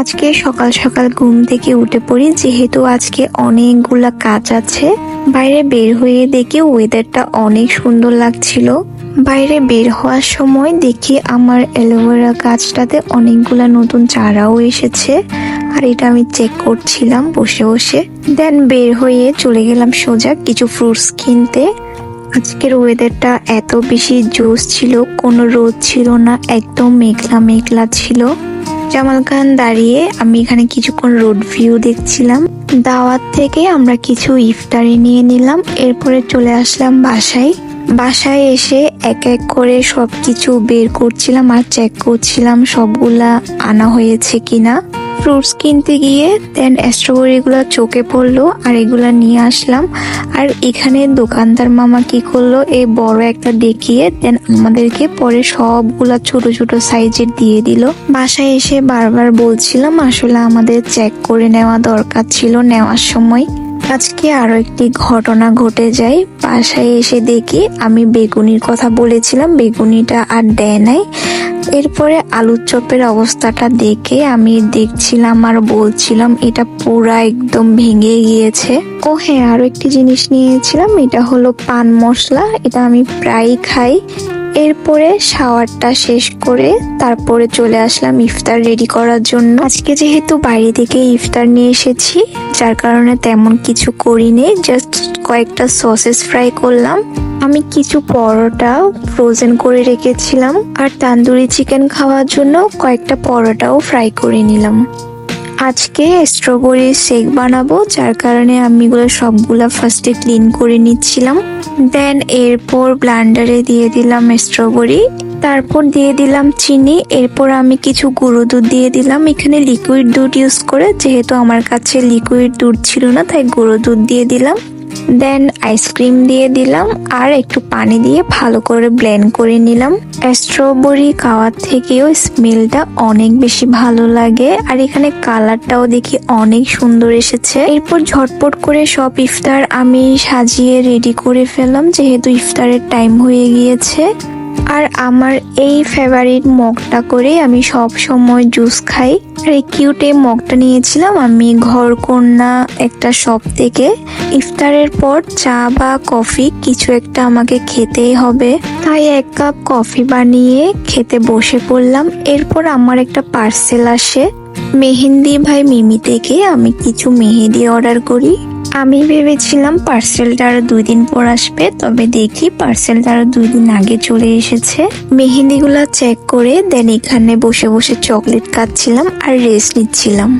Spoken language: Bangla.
আজকে সকাল সকাল ঘুম থেকে উঠে পড়ি, যেহেতু আজকে অনেকগুলা কাজ আছে। বাইরে বের হয়ে দেখি ওয়েদারটা অনেক সুন্দর লাগছিল। বাইরে বের হওয়ার সময় দেখি আমার অ্যালোভেরা গাছটাতে অনেকগুলা নতুন চারাও এসেছে, আর এটা আমি চেক করছিলাম বসে বসে। দেন বের হয়ে চলে গেলাম সোজা কিছু ফ্রুটস কিনতে। আজকের ওয়েদারটা এত বেশি জোস ছিল, কোনো রোদ ছিল না, একদম মেঘলা মেঘলা ছিল। জামাল খান দাঁড়িয়ে আমি এখানে কিছুক্ষণ রোড ভিউ দেখছিলাম। দাওয়াত থেকে আমরা কিছু ইফতারি নিয়ে নিলাম, এরপরে চলে আসলাম বাসায় এসে এক এক করে সবকিছু বের করছিলাম আর চেক করছিলাম সবগুলা আনা হয়েছে কিনা। ফ্রুটস কিনতে গিয়ে দেন স্ট্রবেরি গুলা চোখে পড়লো আর এগুলা নিয়ে আসলাম। আর এখানে দোকানদার মামা কি করলো, এই বড় একটা দেখিয়ে দেন আমাদেরকে পরে সবগুলা ছোট ছোট সাইজের দিয়ে দিল। বাসায় এসে বারবার বলছিলাম আসলে আমাদের চেক করে নেওয়া দরকার ছিল নেওয়ার সময়। আজকে আরো একটি ঘটনা ঘটে যায়। বাসায় এসে দেখি আমি বেগুনির কথা বলেছিলাম, বেগুনিটা আর দেয় নাই। এরপরে আলুর চপের অবস্থাটা দেখে আমি দেখছিলাম আর বলছিলাম এটা পুরা একদম ভেঙে গিয়েছে। ও হ্যাঁ, আরো একটি জিনিস নিয়েছিলাম, এটা হলো পান মশলা, এটা আমি প্রায় খাই। এরপরে শাওয়ারটা শেষ করে তারপরে চলে আসলাম ইফতার রেডি করার জন্য। আজকে যেহেতু বাইরে থেকে ইফতার নিয়ে এসেছি, যার কারণে তেমন কিছু করিনি, জাস্ট কয়েকটা সসেস ফ্রাই করলাম। আমি কিছু পরোটা ফ্রোজেন করে রেখেছিলাম, আর তান্দুরি চিকেন খাওয়ার জন্য কয়েকটা পরোটাও ফ্রাই করে নিলাম। আজকে স্ট্রবেরি শেক বানাবো, যার কারণে আমি এগুলো সবগুলা ফার্স্টে ক্লিন করে নিচ্ছিলাম। দেন এরপর ব্লেন্ডারে দিয়ে দিলাম স্ট্রবেরি, তারপর দিয়ে দিলাম চিনি, এরপর আমি কিছু গুঁড়ো দুধ দিয়ে দিলাম। এখানে লিকুইড দুধ ইউজ করে, যেহেতু আমার কাছে লিকুইড দুধ ছিল না তাই গুঁড়ো দুধ দিয়ে দিলাম। দেন আইসক্রিম দিয়ে দিলাম আর একটু পানি দিয়ে ভালো করে ব্লেন্ড করে নিলাম। স্ট্রবেরি খাওয়ার থেকেও স্মেলটা অনেক বেশি ভালো লাগে, আর এখানে কালারটাও দেখি অনেক সুন্দর এসেছে। এরপর ঝটপট করে সব ইফতার আমি সাজিয়ে রেডি করে ফেললাম, যেহেতু ইফতারের টাইম হয়ে গিয়েছে। আর আমার এই ফেভারিট মগটা করে আমি সব সময় জুস খাই। আর এই কিউট এই মগটা নিয়েছিলাম আমি ঘরকন্যা একটা শপ থেকে। ইফতারের পর চা বা কফি কিছু একটা আমাকে খেতেই হবে, তাই 1 কাপ কফি বানিয়ে খেতে বসে পড়লাম। এরপর আমার একটা পার্সেল আসে মেহেন্দি ভাই মিমি থেকে। আমি কিছু মেহেদি অর্ডার করি। আমি ভেবেছিলাম পার্সেলটা আরো 2 দিন পর আসবে, তবে দেখি পার্সেলটা আরো 2 দিন আগে চলে এসেছে। মেহেন্দিগুলা চেক করে দেন এখানে বসে বসে চকলেট কাটছিলাম আর রেস্ট নিচ্ছিলাম।